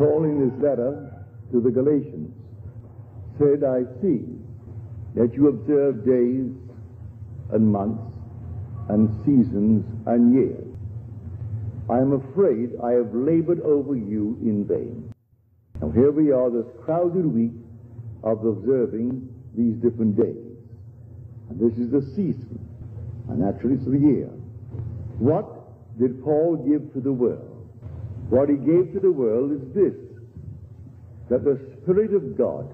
Paul, in his letter to the Galatians, said, I see that you observe days and months and seasons and years. I am afraid I have labored over you in vain. Now here we are, this crowded week of observing these different days. And this is the season, and naturally it's the year. What did Paul give to the world? What he gave to the world is this, that the Spirit of God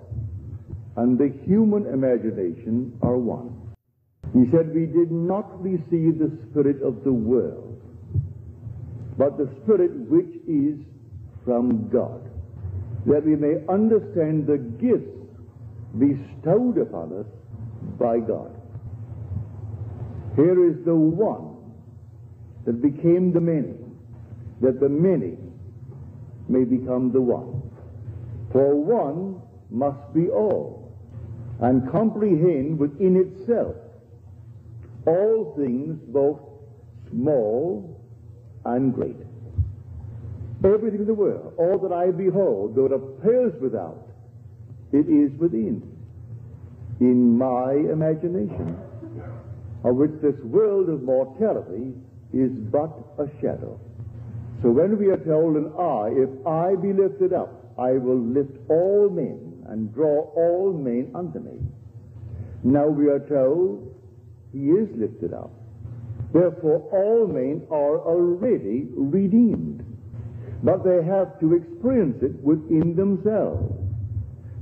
and the human imagination are one. He said, we did not receive the spirit of the world, but the Spirit which is from God, that we may understand the gifts bestowed upon us by God. Here is the one that became the many, that the many may become the one. For one must be all, and comprehend within itself all things, both small and great. Everything in the world, all that I behold, though it appears without, it is within, in my imagination, of which this world of mortality is but a shadow. So when we are told, if I be lifted up, I will lift all men and draw all men unto me. Now we are told he is lifted up. Therefore all men are already redeemed. But they have to experience it within themselves.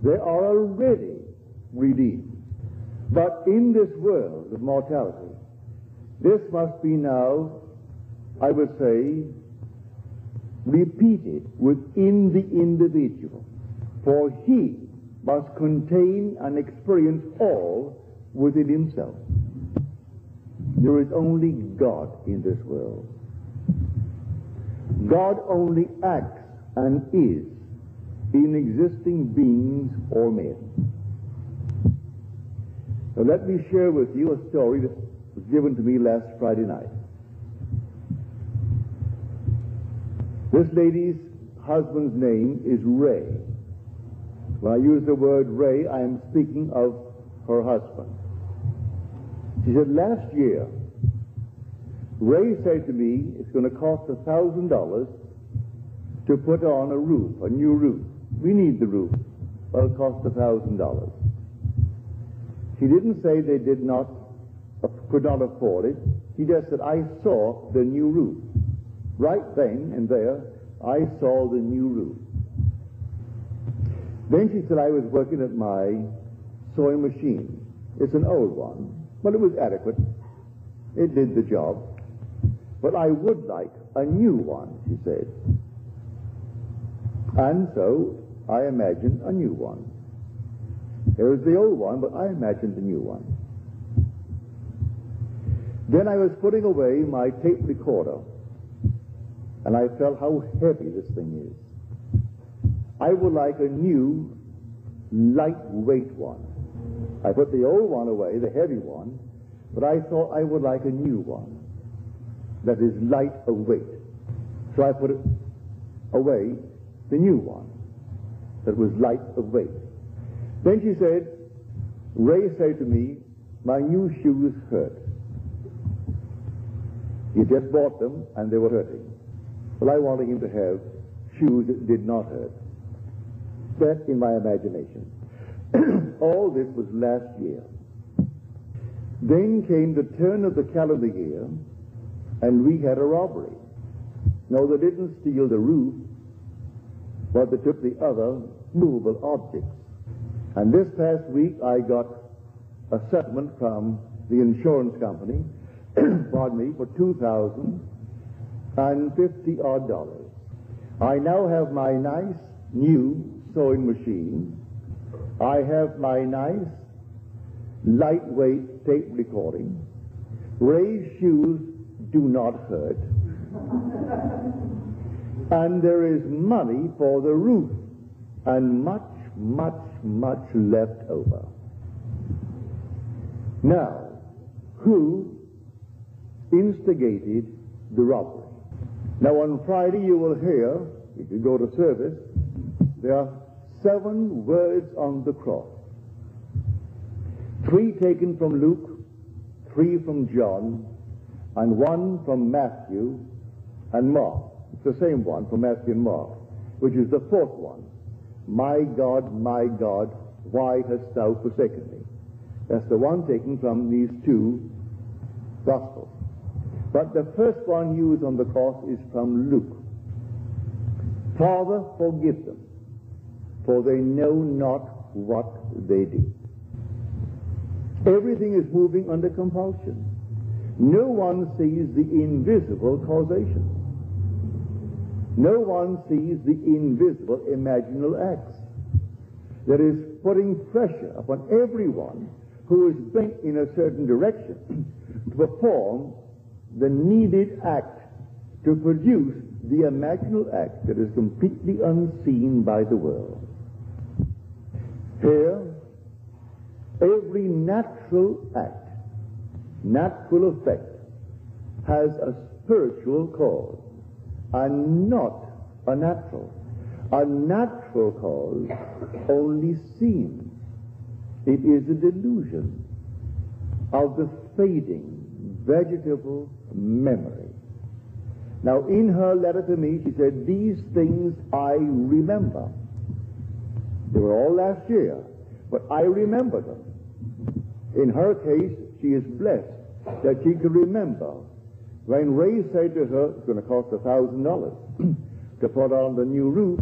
They are already redeemed. But in this world of mortality, this must be now, I would say, repeated within the individual. For he must contain and experience all within himself. There is only God in this world. God only acts and is in existing beings or men. Now let me share with you a story that was given to me last Friday night. This lady's husband's name is Ray. When I use the word Ray, I am speaking of her husband. She said, last year, Ray said to me, it's going to cost $1,000 to put on a roof, a new roof. We need the roof. Well, it cost $1,000. She didn't say they could not afford it. She just said, I saw the new roof. Right then and there, I saw the new roof. Then she said, I was working at my sewing machine. It's an old one, but it was adequate. It did the job. But I would like a new one, she said. And so I imagined a new one. There was the old one, but I imagined the new one. Then I was putting away my tape recorder, and I felt how heavy this thing is. I would like a new, lightweight one. I put the old one away, the heavy one, but I thought I would like a new one that is light of weight. So I put it away, the new one that was light of weight. Then she said, Ray said to me, my new shoes hurt. He just bought them and they were hurting. Well, I wanted him to have shoes that did not hurt. That in my imagination. All this was last year. Then came the turn of the calendar year, and we had a robbery. No, they didn't steal the roof, but they took the other movable objects. And this past week I got a settlement from the insurance company, pardon me, for $2,050 I now have my nice new sewing machine. I have my nice lightweight tape recording. Ray's shoes do not hurt. And there is money for the roof and much, much, much left over. Now, who instigated the robbery? Now on Friday you will hear, if you go to service, there are 7 words on the cross. 3 taken from Luke, 3 from John, and 1 from Matthew and Mark. It's the same one from Matthew and Mark, which is the 4th one. My God, why hast thou forsaken me? That's the one taken from these 2 Gospels. But the first one used on the cross is from Luke. Father, forgive them, for they know not what they do. Everything is moving under compulsion. No one sees the invisible causation. No one sees the invisible imaginal acts that is putting pressure upon everyone who is bent in a certain direction to perform the needed act to produce the imaginal act that is completely unseen by the world. Here, every natural act, natural effect, has a spiritual cause and not a natural. A natural cause only seems. It is a delusion of the fading vegetable memory. Now, in her letter to me, she said, these things I remember. They were all last year, but I remember them. In her case, she is blessed that she could remember when Ray said to her, it's going to cost $1,000 to put on the new roof,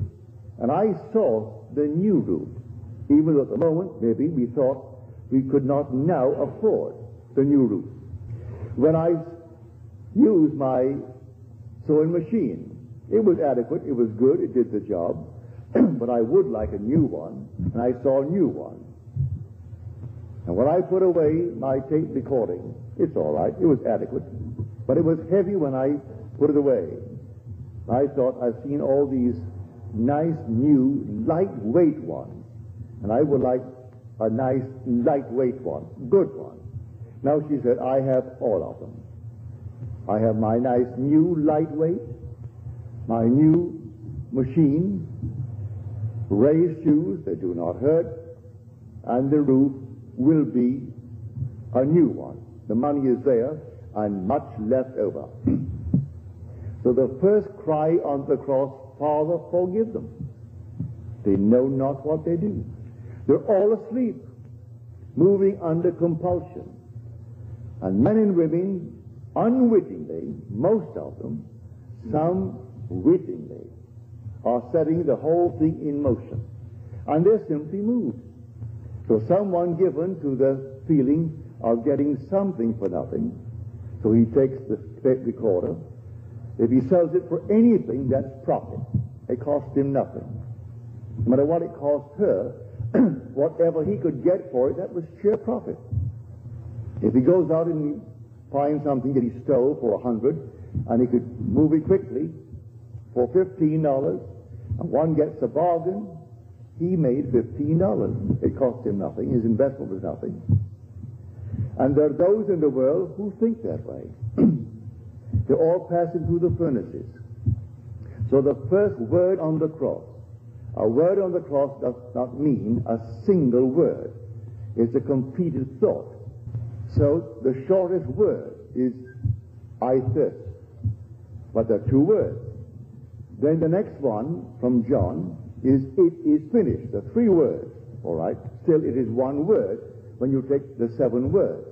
and I saw the new roof. Even at the moment, maybe, we thought we could not now afford the new roof. When I used my sewing machine, it was adequate, it was good, it did the job, but I would like a new one, and I saw a new one. And when I put away my tape recording, it's all right, it was adequate, but it was heavy when I put it away. I thought, I've seen all these nice, new, lightweight ones, and I would like a nice, lightweight one, good one. Now she said, I have all of them. I have my nice, new, lightweight, my new machine, raised shoes, they do not hurt, and the roof will be a new one. The money is there, and much left over. So the first cry on the cross, Father, forgive them. They know not what they do. They're all asleep, moving under compulsion. And men and women, unwittingly, most of them, some wittingly, are setting the whole thing in motion. And they're simply moved. So someone given to the feeling of getting something for nothing, so he takes the tape recorder. If he sells it for anything, that's profit. It costs him nothing. No matter what it cost her, whatever he could get for it, that was sheer profit. If he goes out and finds something that he stole for $100, and he could move it quickly for $15, and one gets a bargain, he made $15. It cost him nothing. His investment was nothing. And there are those in the world who think that way. They're all passing through the furnaces. So the first word on the cross, a word on the cross does not mean a single word. It's a completed thought. So the shortest word is, I thirst. But there are 2 words. Then the next one from John is, it is finished. There are 3 words. All right? Still, it is 1 word when you take the 7 words.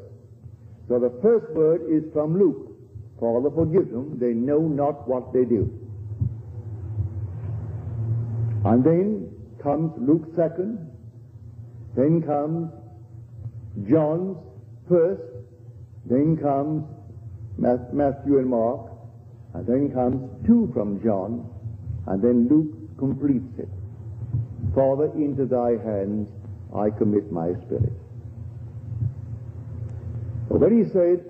So the first word is from Luke. Father, forgive them. They know not what they do. And then comes Luke's second. Then comes John's first. Then comes Matthew and Mark. And then comes 2 from John. And then Luke completes it. Father, into thy hands I commit my spirit. But when he said,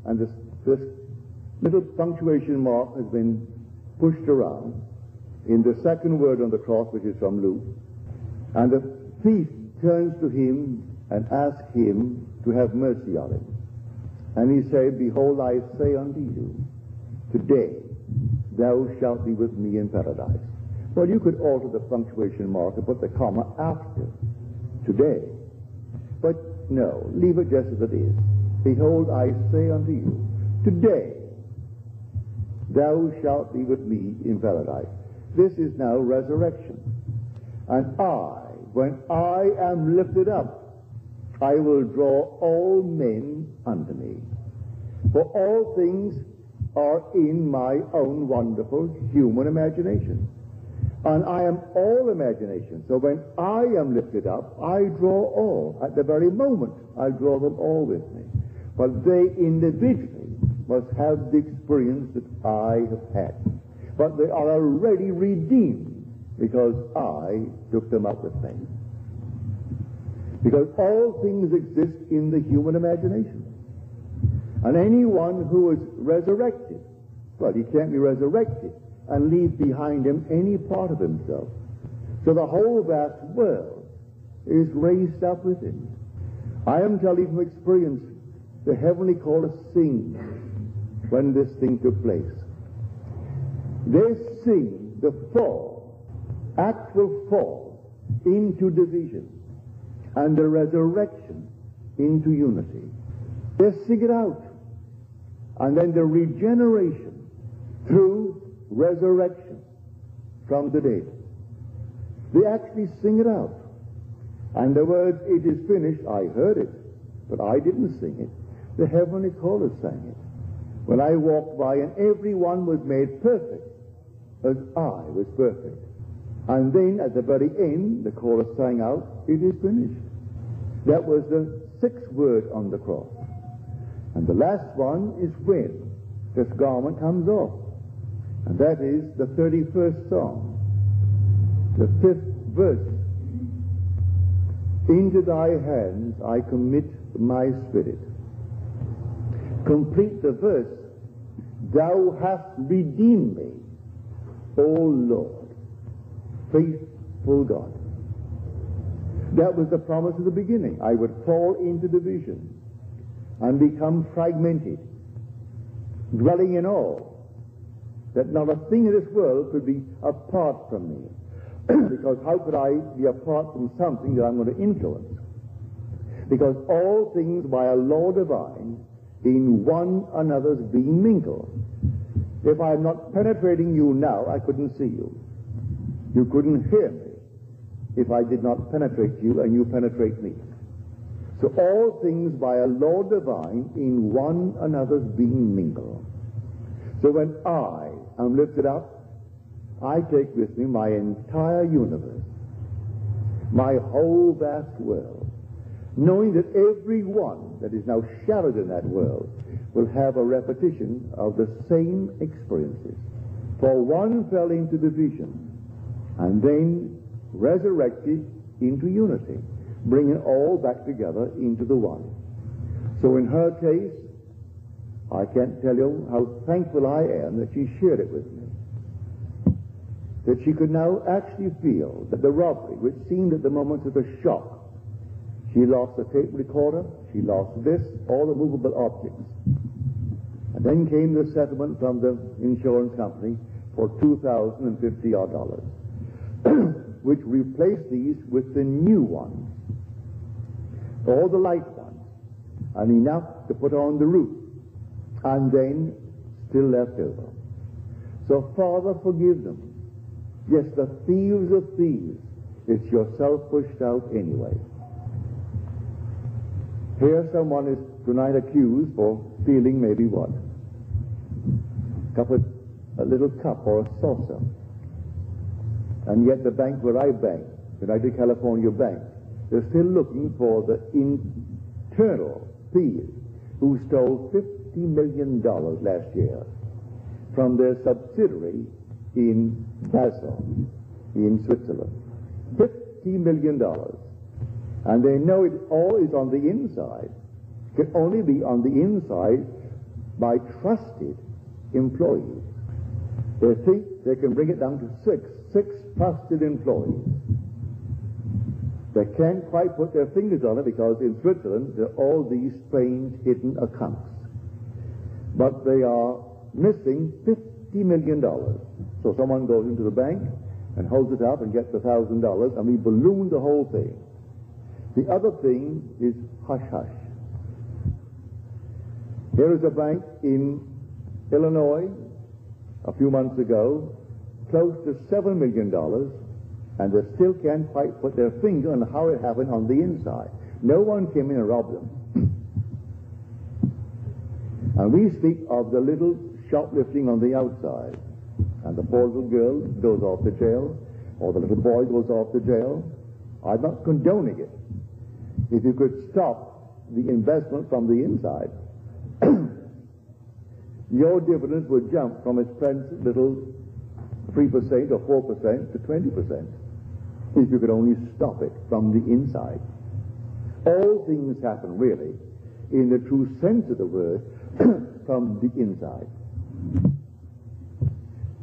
and this little punctuation mark has been pushed around in the second word on the cross, which is from Luke, and the thief turns to him and asks him to have mercy on him. And he said, behold, I say unto you, today thou shalt be with me in paradise. Well, you could alter the punctuation mark and put the comma after today. But no, leave it just as it is. Behold, I say unto you, today thou shalt be with me in paradise. This is now resurrection. And when I am lifted up, I will draw all men unto me. For all things are in my own wonderful human imagination. And I am all imagination. So when I am lifted up, I draw all. At the very moment, I draw them all with me. But they individually must have the experience that I have had. But they are already redeemed because I took them up with me. Because all things exist in the human imagination. And anyone who is resurrected, well, he can't be resurrected and leave behind him any part of himself. So the whole vast world is raised up with him. I am telling you from experience, the heavenly chorus sing when this thing took place. They sing the fall, actual fall, into division, and the resurrection into unity. They sing it out. And then the regeneration through resurrection from the dead. They actually sing it out. And the words, it is finished, I heard it, but I didn't sing it. The heavenly chorus sang it. When I walked by and everyone was made perfect as I was perfect. And then at the very end, the chorus sang out, it is finished. That was the sixth word on the cross. And the last one is when this garment comes off. And that is the 31st Psalm, the 5th verse. Into thy hands I commit my spirit. Complete the verse. Thou hast redeemed me, O Lord, faithful God. That was the promise of the beginning. I would fall into division and become fragmented, dwelling in all, that not a thing in this world could be apart from me. Because how could I be apart from something that I'm going to influence? Because all things by a law divine in one another's being mingled. If I'm not penetrating you now, I couldn't see you. You couldn't hear me if I did not penetrate you and you penetrate me. So all things by a law divine in one another's being mingled. So when I am lifted up, I take with me my entire universe, my whole vast world, knowing that every one that is now shadowed in that world will have a repetition of the same experiences. For one fell into division and then resurrected into unity, bringing all back together into the one. So in her case, I can't tell you how thankful I am that she shared it with me. That she could now actually feel that the robbery, which seemed at the moment of a shock, she lost the tape recorder, she lost this, all the movable objects. And then came the settlement from the insurance company for $2,050 which replaced these with the new ones, all the light ones, and enough to put on the roof, and then still left over. So, Father, forgive them. Yes, the thieves of thieves. It's yourself pushed out anyway. Here someone is tonight accused for stealing maybe what? A little cup or a saucer. And yet the bank where I bank, United California Bank, they're still looking for the internal thieves who stole $50 million last year from their subsidiary in Basel, in Switzerland. $50 million. And they know it all is on the inside. It can only be on the inside by trusted employees. They think they can bring it down to six trusted employees. They can't quite put their fingers on it because in Switzerland there are all these strange hidden accounts. But they are missing $50 million. So someone goes into the bank and holds it up and gets $1,000, and we balloon the whole thing. The other thing is hush-hush. Here is a bank in Illinois a few months ago, close to $7 million, and they still can't quite put their finger on how it happened on the inside. No one came in and robbed them. And we speak of the little shoplifting on the outside, and the poor little girl goes off to jail, or the little boy goes off to jail. I'm not condoning it. If you could stop the investment from the inside, your dividends would jump from its present little 3% or 4% to 20%, if you could only stop it from the inside. All things happen, really, in the true sense of the word, from the inside.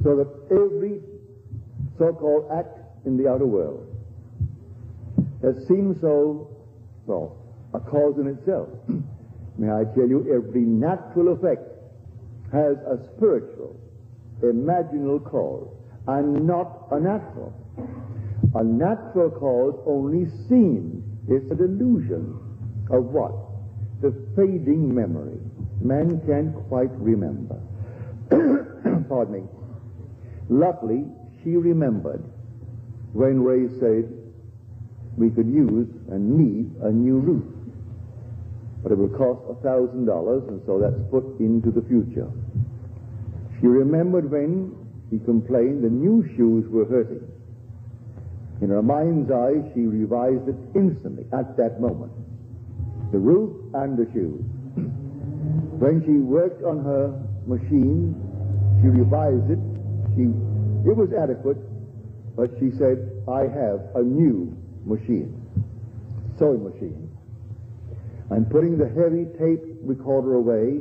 So that every so-called act in the outer world that seems so, well, a cause in itself. May I tell you, every natural effect has a spiritual, imaginal cause, and not a natural. A natural cause only seems, it's a delusion of what? The fading memory. Man can't quite remember. Pardon me. Luckily, she remembered when Ray said we could use and need a new roof. But it will cost $1,000, and so that's put into the future. She remembered when he complained the new shoes were hurting. In her mind's eye, she revised it instantly, at that moment. The roof and the shoes. When she worked on her machine, she revised it. It was adequate, but she said, I have a new machine, sewing machine. And putting the heavy tape recorder away,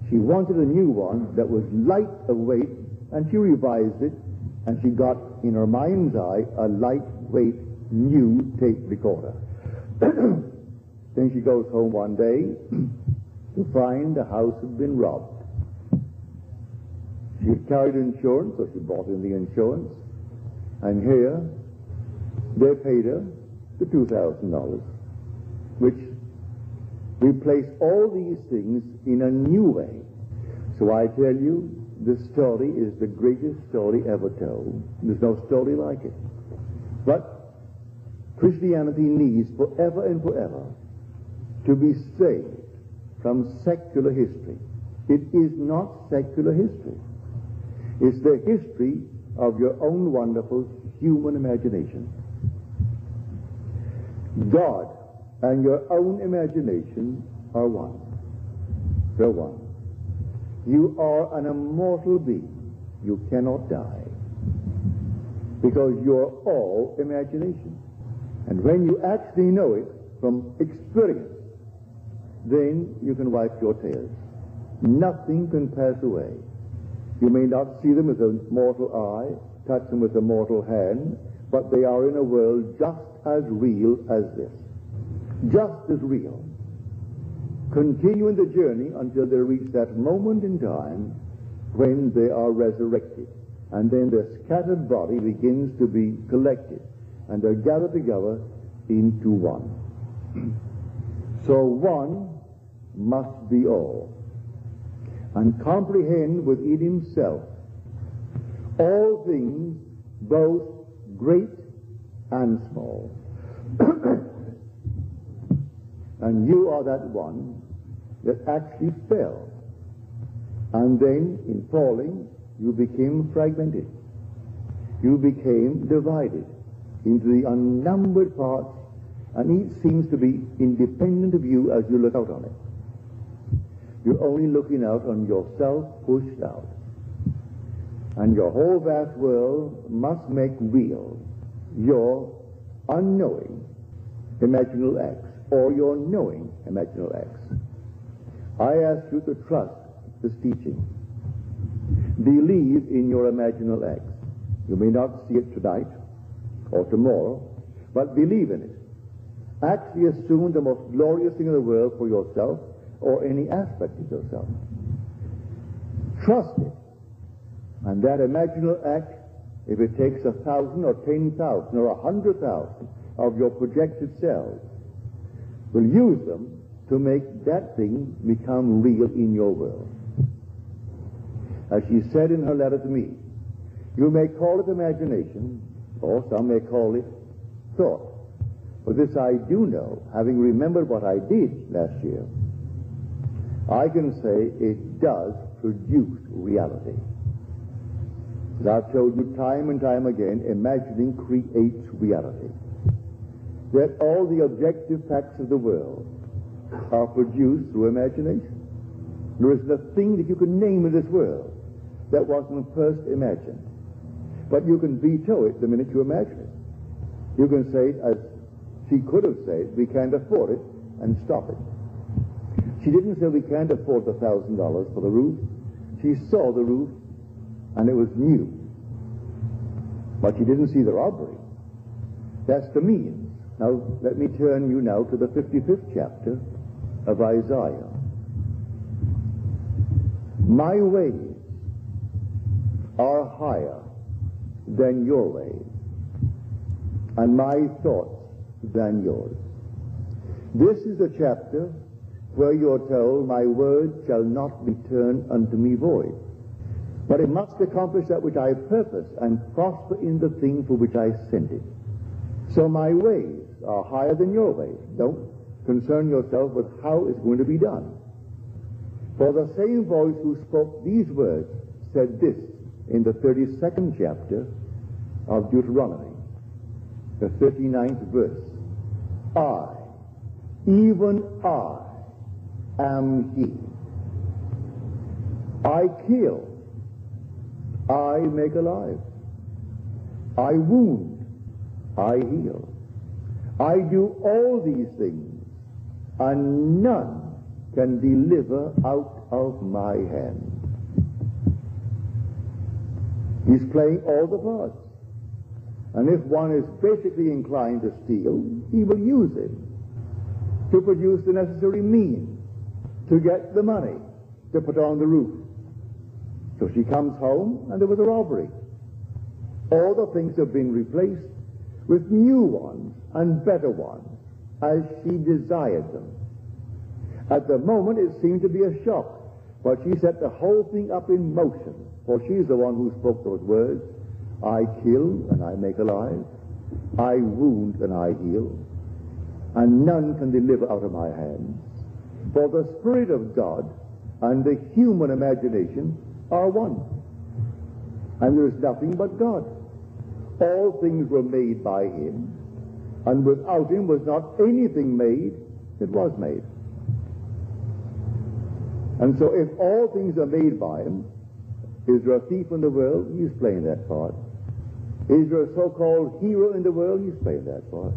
she wanted a new one that was light of weight, and she revised it, and she got, in her mind's eye, a lightweight new tape recorder. Then she goes home one day to find the house had been robbed. She had carried insurance, so she brought in the insurance, and here they paid her the $2,000, which replaced all these things in a new way. So I tell you, this story is the greatest story ever told. There's no story like it. But Christianity needs forever and forever to be saved from secular history. It is not secular history. It's the history of your own wonderful human imagination. God and your own imagination are one. They're one. You are an immortal being. You cannot die. Because you're all imagination. And when you actually know it from experience, then you can wipe your tears. Nothing can pass away. You may not see them with a mortal eye, touch them with a mortal hand, but they are in a world just as real as this. Just as real. Continuing the journey until they reach that moment in time when they are resurrected. And then their scattered body begins to be collected, and they're gathered together into one. So one must be all, and comprehend within himself all things, both great and small. And you are that one that actually fell. And then, in falling, you became fragmented. You became divided into the unnumbered parts, and each seems to be independent of you as you look out on it. You're only looking out on yourself pushed out. And your whole vast world must make real your unknowing imaginal acts, or your knowing imaginal acts. I ask you to trust this teaching. Believe in your imaginal acts. You may not see it tonight or tomorrow, but believe in it. Actually assume the most glorious thing in the world for yourself or any aspect of yourself. Trust it. And that imaginal act if it takes 1,000 or 10,000 or 100,000 of your projected cells, will use them to make that thing become real in your world. As she said in her letter to me, you may call it imagination, or some may call it thought. But this I do know, having remembered what I did last year, I can say it does produce reality. As I've told you time and time again, imagining creates reality. That all the objective facts of the world are produced through imagination. There isn't a thing that you can name in this world that wasn't first imagined. But you can veto it the minute you imagine it. You can say, as she could have said, we can't afford it, and stop it. She didn't say we can't afford the $1,000 for the roof. She saw the roof, and it was new. But she didn't see the robbery. That's the means. Now, let me turn you now to the 55th chapter of Isaiah. My ways are higher than your ways, and my thoughts than yours. This is a chapter where you're told, my word shall not return unto me void, but it must accomplish that which I purpose and prosper in the thing for which I sent it. So my ways are higher than your ways. Don't concern yourself with how it's going to be done. For the same voice who spoke these words said this in the 32nd chapter of Deuteronomy, the 39th verse. I, even I, am He. I kill, I make alive. I wound, I heal. I do all these things, and none can deliver out of my hand. He's playing all the parts. And if one is basically inclined to steal, he will use it to produce the necessary means to get the money to put on the roof. So she comes home, and there was a robbery. All the things have been replaced with new ones and better ones as she desired them. At the moment it seemed to be a shock, but she set the whole thing up in motion, for she's the one who spoke those words. I kill and I make alive. I wound and I heal. And none can deliver out of my hands. For the Spirit of God and the human imagination are one. And there is nothing but God. All things were made by Him, and without Him was not anything made that was made. And so if all things are made by Him, is there a thief in the world? He's playing that part. Is there a so-called hero in the world? He's playing that part.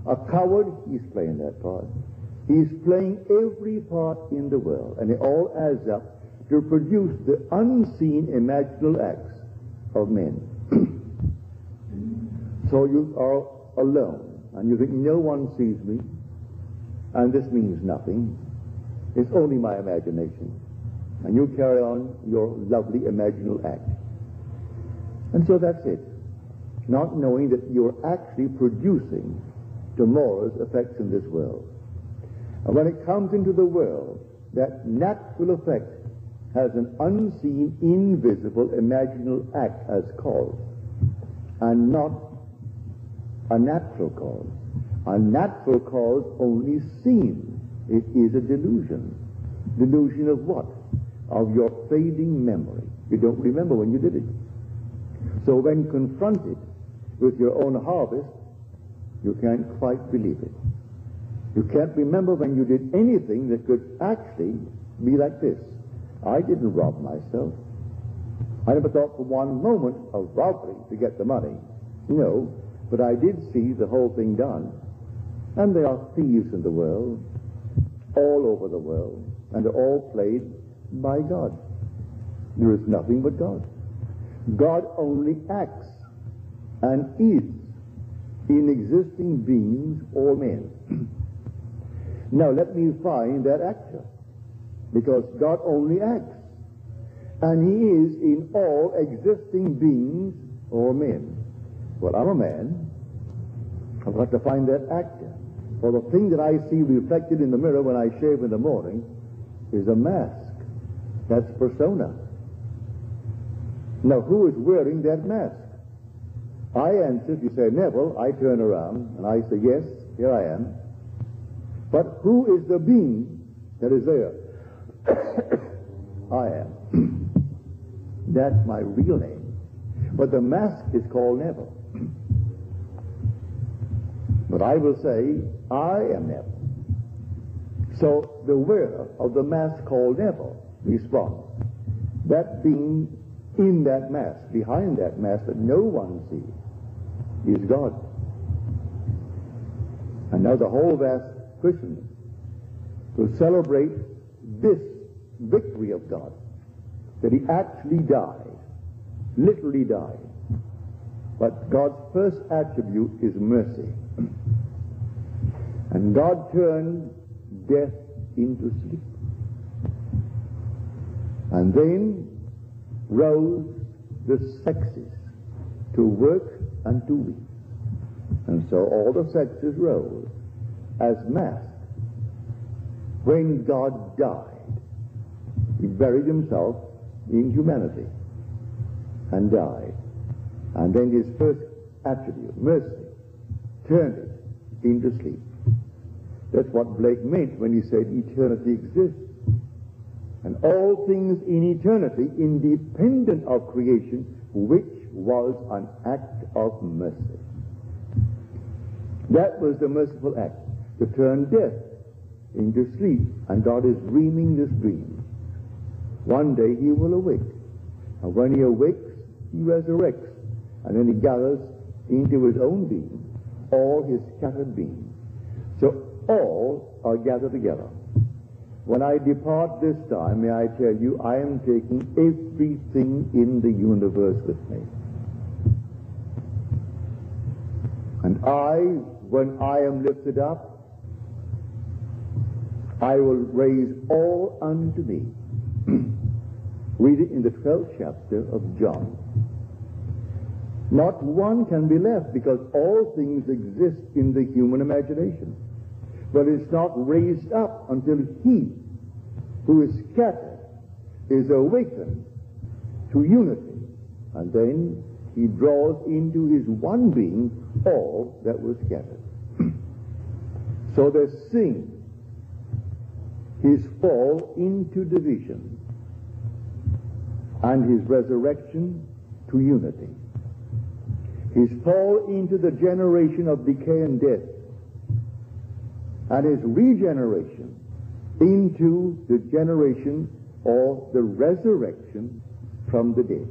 A coward? He's playing that part. He's playing every part in the world, and it all adds up to produce the unseen imaginal acts of men. So you are alone, and you think no one sees me, and this means nothing. It's only my imagination. And you carry on your lovely imaginal act. And so that's it. Not knowing that you're actually producing tomorrow's effects in this world. And when it comes into the world, that natural effect has an unseen, invisible, imaginal act as cause, and not a natural cause. A natural cause only seen. It is a delusion. Delusion of what? Of your fading memory. You don't remember when you did it. So when confronted with your own harvest, you can't quite believe it. You can't remember when you did anything that could actually be like this. I didn't rob myself. I never thought for one moment of robbery to get the money. No, but I did see the whole thing done. And there are thieves in the world, all over the world, and they're all played by God. There is nothing but God. God only acts and is in existing beings or men. Now let me find that actor, because God only acts, and He is in all existing beings or men. Well, I'm a man. I've got to find that actor. For the thing that I see reflected in the mirror when I shave in the morning is a mask. That's persona. Now, who is wearing that mask? I answer, if you say, Neville, I turn around and I say, yes, here I am. But who is the being that is there? I am. That's my real name. But the mask is called Neville. But I will say, I am Neville. So the wearer of the mask called Neville responds. That being in that mask, behind that mask that no one sees, is God. And now the whole vast Christendom will celebrate this victory of God, that he actually died, literally died. But God's first attribute is mercy. And God turned death into sleep. And then rose the sexes to work and to weep. And so all the sexes rose as masks. When God died, he buried himself in humanity and died. And then his first attribute, mercy, turned it into sleep. That's what Blake meant when he said eternity exists. And all things in eternity independent of creation, which was an act of mercy. That was the merciful act, to turn death into sleep. And God is dreaming this dream. One day he will awake. And when he awakes, he resurrects. And then he gathers into his own being all his scattered being. So all are gathered together. When I depart this time, may I tell you, I am taking everything in the universe with me. And when I am lifted up, I will raise all unto me. Read it in the 12th chapter of John. Not one can be left, because all things exist in the human imagination. But it's not raised up until he who is scattered is awakened to unity. And then he draws into his one being all that was scattered. So there's sin, his fall into division, and his resurrection to unity. His fall into the generation of decay and death, and his regeneration into the generation or the resurrection from the dead.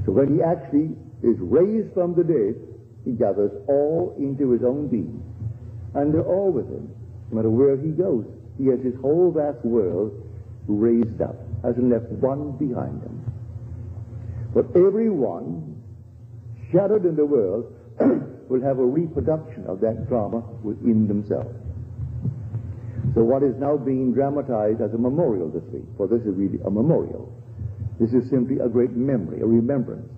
So when he actually is raised from the dead, he gathers all into his own being. And they're all with him. No matter where he goes, he has his whole vast world raised up, hasn't left one behind him. But everyone shattered in the world will have a reproduction of that drama within themselves. So what is now being dramatized as a memorial this week, for this is really a memorial. This is simply a great memory, a remembrance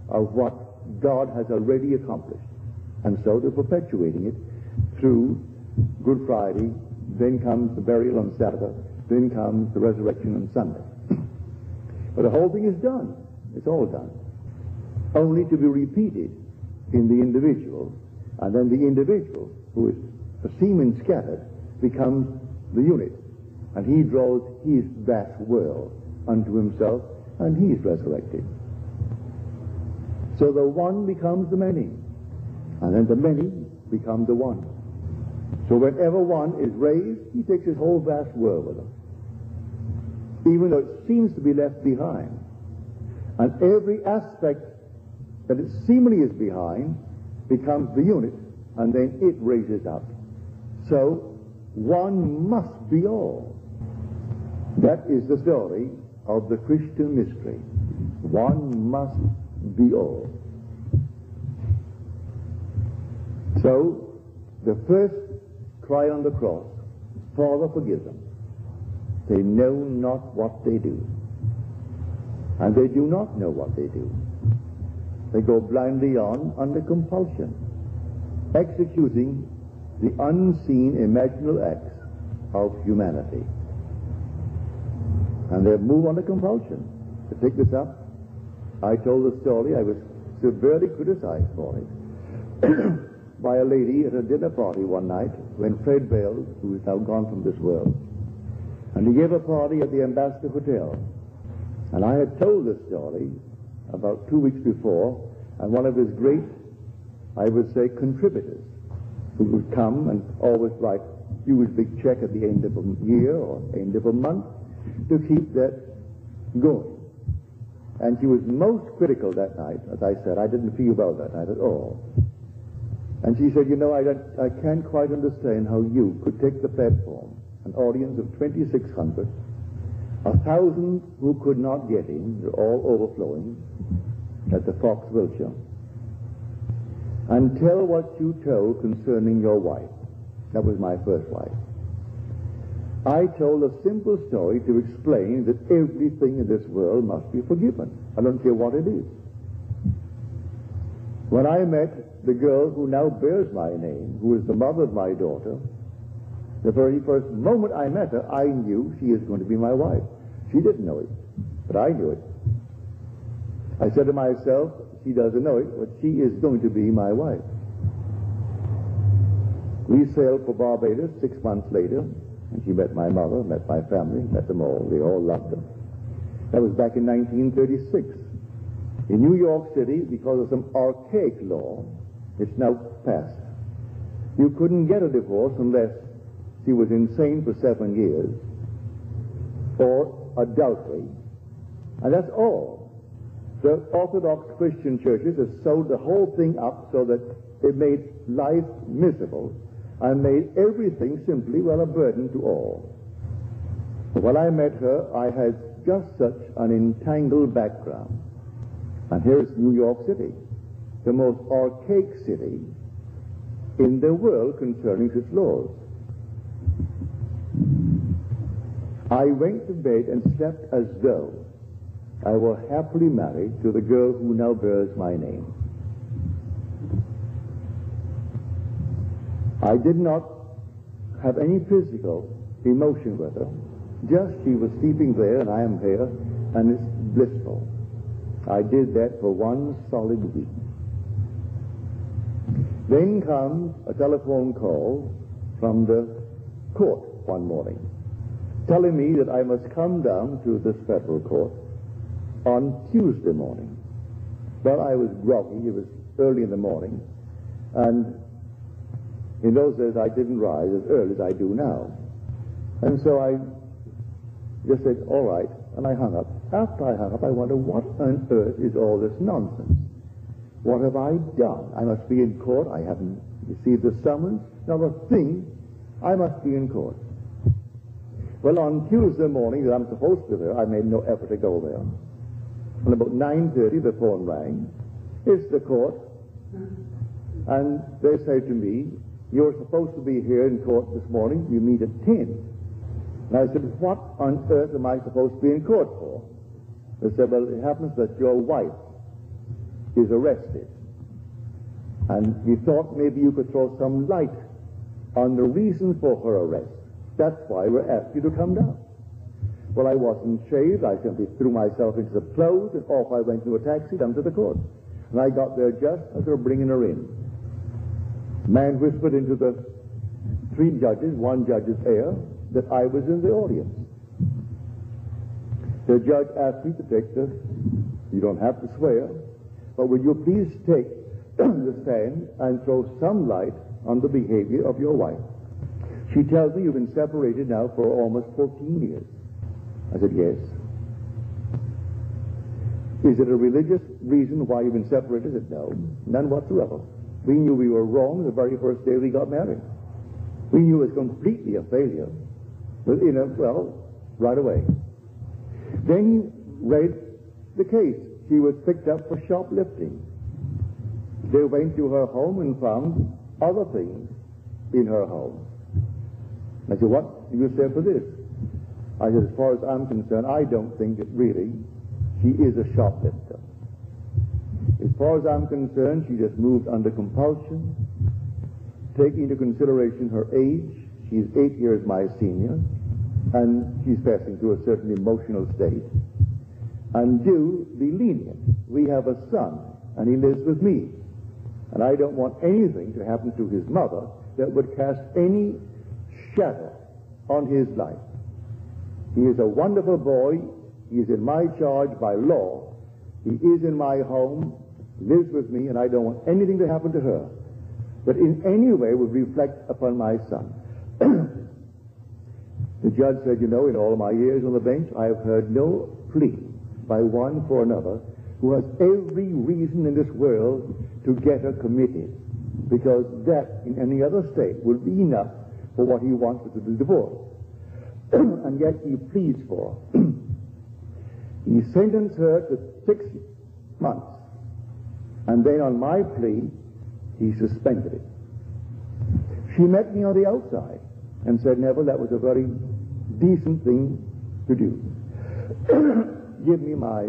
of what God has already accomplished. And so they're perpetuating it through Good Friday, then comes the burial on Saturday, then comes the resurrection on Sunday. But the whole thing is done. It's all done. Only to be repeated in the individual, and then the individual, who is a semen scattered, becomes the unit, and he draws his vast world unto himself, and he is resurrected. So the one becomes the many, and then the many become the one. So whenever one is raised, he takes his whole vast world with him, even though it seems to be left behind. And every aspect that it seemingly is behind becomes the unit, and then it raises up. So one must be all. That is the story of the Christian mystery. One must be all. So the first cry on the cross, Father, forgive them. They know not what they do. And they do not know what they do. They go blindly on under compulsion, executing the unseen imaginal acts of humanity. And they move under compulsion. To pick this up, I told the story. I was severely criticized for it by a lady at a dinner party one night when Fred Bales, who is now gone from this world, and he gave a party at the Ambassador Hotel. And I had told this story about 2 weeks before, and one of his great, I would say, contributors, who would come and always write a huge big check at the end of a year or end of a month to keep that going. And she was most critical that night. As I said, I didn't feel well that night at all. And she said, you know, I can't quite understand how you could take the platform, an audience of 2,600, 1,000 who could not get in, they're all overflowing, at the Fox Wilshire, and tell what you told concerning your wife. That was my first wife. I told a simple story to explain that everything in this world must be forgiven. I don't care what it is. When I met the girl who now bears my name, who is the mother of my daughter, the very first moment I met her, I knew she is going to be my wife. She didn't know it, but I knew it. I said to myself, she doesn't know it, but she is going to be my wife. We sailed for Barbados 6 months later, and she met my mother, met my family, met them all. They all loved her. That was back in 1936. In New York City, because of some archaic law, it's now passed, you couldn't get a divorce unless she was insane for 7 years, or adultery, and that's all. The Orthodox Christian churches have sewed the whole thing up so that it made life miserable and made everything simply, well, a burden to all. But when I met her, I had just such an entangled background. And here's New York City, the most archaic city in the world concerning its laws. I went to bed and slept as though I were happily married to the girl who now bears my name. I did not have any physical emotion with her. Just she was sleeping there and I am here, and it's blissful. I did that for 1 solid week. Then comes a telephone call from the court one morning, telling me that I must come down to this federal court on Tuesday morning. Well, I was groggy. It was early in the morning, and in those days I didn't rise as early as I do now. And so I just said, all right, and I hung up. After I hung up, I wondered, what on earth is all this nonsense? What have I done? I must be in court. I haven't received the summons. Not a thing. I must be in court. Well, on Tuesday morning that I'm supposed to be there, I made no effort to go there. And about 9:30, the phone rang. It's the court. And they say to me, you're supposed to be here in court this morning. You meet at 10. And I said, what on earth am I supposed to be in court for? They said, well, it happens that your wife is arrested. And we thought maybe you could throw some light on the reason for her arrest. That's why we asked you to come down. Well, I wasn't shaved. I simply threw myself into the clothes, and off I went to a taxi down to the court. And I got there just as they were bringing her in. Man whispered into the 3 judges, 1 judge's ear, that I was in the audience. The judge asked me to take this. You don't have to swear, but would you please take the stand and throw some light on the behavior of your wife? She tells me you've been separated now for almost 14 years. I said, yes. Is it a religious reason why you've been separated? I said, no, none whatsoever. We knew we were wrong the very first day we got married. We knew it was completely a failure. Right away. Then he read the case. She was picked up for shoplifting. They went to her home and found other things in her home. I said, what do you say for this? I said, as far as I'm concerned, I don't think that really she is a shoplifter. It's far as I'm concerned, she just moved under compulsion, taking into consideration her age. She's 8 years my senior, and she's passing through a certain emotional state. And do be lenient. We have a son, and he lives with me. And I don't want anything to happen to his mother that would cast any shadow on his life. He is a wonderful boy. He is in my charge by law. He is in my home, lives with me, and I don't want anything to happen to her that in any way would reflect upon my son. The judge said, you know, in all my years on the bench, I have heard no plea by one for another who has every reason in this world to get her committed, because that in any other state would be enough for what he wants, which is a divorce. And yet he pleads for her. He sentenced her to 6 months, and then on my plea, he suspended it. She met me on the outside and said, Neville, that was a very decent thing to do. Give me my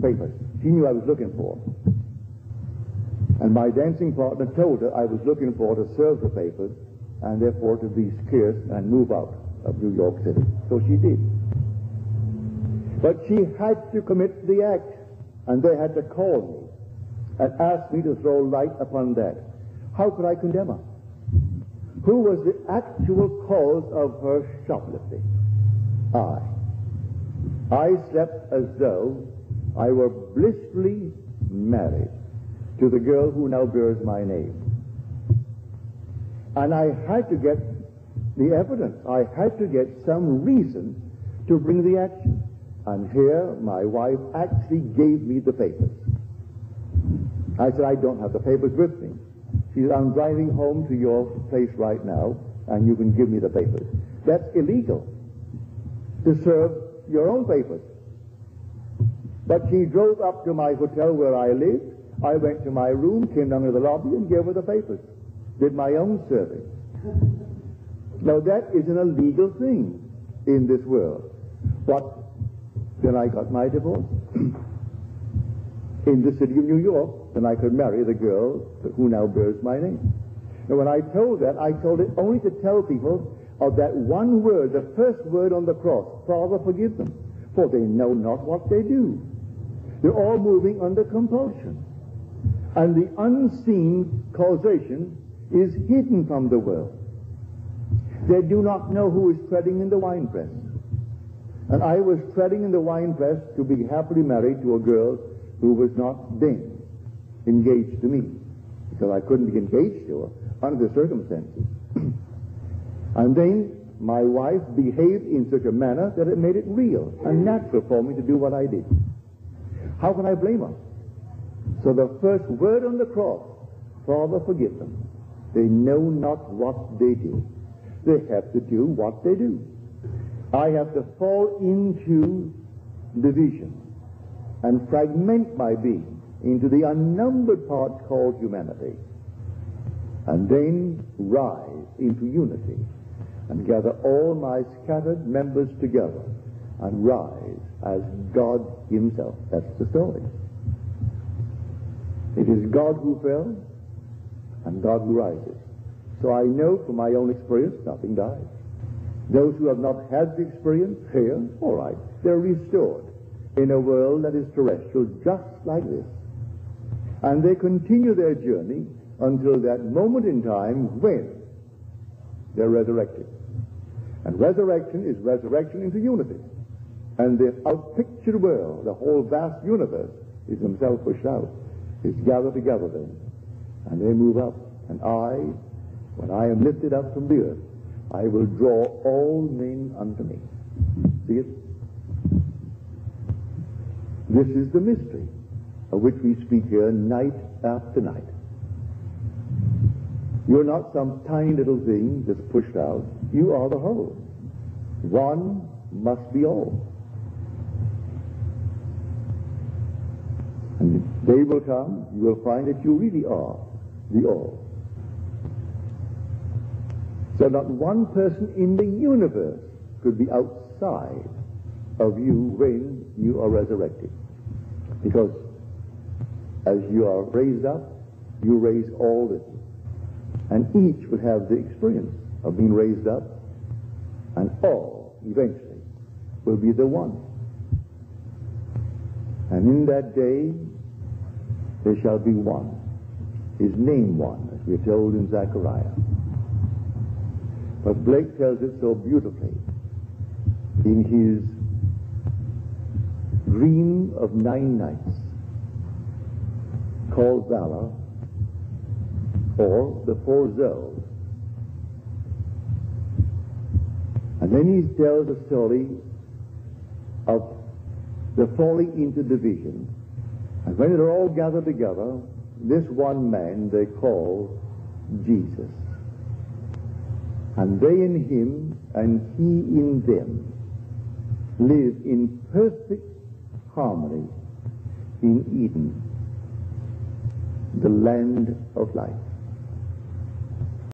papers. She knew I was looking for. And my dancing partner told her I was looking for to serve the papers and therefore to be scarce and move out of New York City. So she did. But she had to commit the act, and they had to call me and ask me to throw light upon that. How could I condemn her? Who was the actual cause of her shoplifting? I slept as though I were blissfully married to the girl who now bears my name. And I had to get the evidence. I had to get some reason to bring the action. And here my wife actually gave me the papers. I said, I don't have the papers with me. She said, I'm driving home to your place right now, and you can give me the papers. That's illegal, to serve your own papers. But she drove up to my hotel where I lived. I went to my room, came down to the lobby, and gave her the papers. Did my own serving. Now that is an illegal thing in this world. But then I got my divorce. In the city of New York, then I could marry the girl who now bears my name. And when I told that, I told it only to tell people of that one word, the first word on the cross, Father, forgive them, for they know not what they do. They're all moving under compulsion. And the unseen causation is hidden from the world. They do not know who is treading in the winepress. And I was treading in the winepress to be happily married to a girl who was not then engaged to me, because I couldn't be engaged to her under the circumstances. And then my wife behaved in such a manner that it made it real and natural for me to do what I did. How can I blame her? So the first word on the cross, Father, forgive them. They know not what they do. They have to do what they do. I have to fall into division and fragment my being into the unnumbered parts called humanity, and then rise into unity and gather all my scattered members together and rise as God himself. That's the story. It is God who fell and God who rises. So I know from my own experience nothing dies. Those who have not had the experience here, all right, they're restored in a world that is terrestrial, just like this. And they continue their journey until that moment in time when they're resurrected. And resurrection is resurrection into unity. And the outpictured world, the whole vast universe, is himself pushed out, is gathered together then. And they move up. And when I am lifted up from the earth, I will draw all men unto me. See it? This is the mystery of which we speak here night after night. You're not some tiny little thing that's pushed out. You are the whole. One must be all. And the day will come, you will find that you really are the all. So not one person in the universe could be outside of you when you are resurrected. Because as you are raised up, you raise all living. And each will have the experience of being raised up, and all, eventually, will be the one. And in that day, there shall be one. His name one, as we are told in Zechariah. But Blake tells it so beautifully in his dream of 9 nights, called Valor, or the 4 Zoes. And then he tells a story of the falling into division. And when they're all gathered together, this one man they call Jesus. And they in him, and he in them, live in perfect harmony in Eden, the land of life.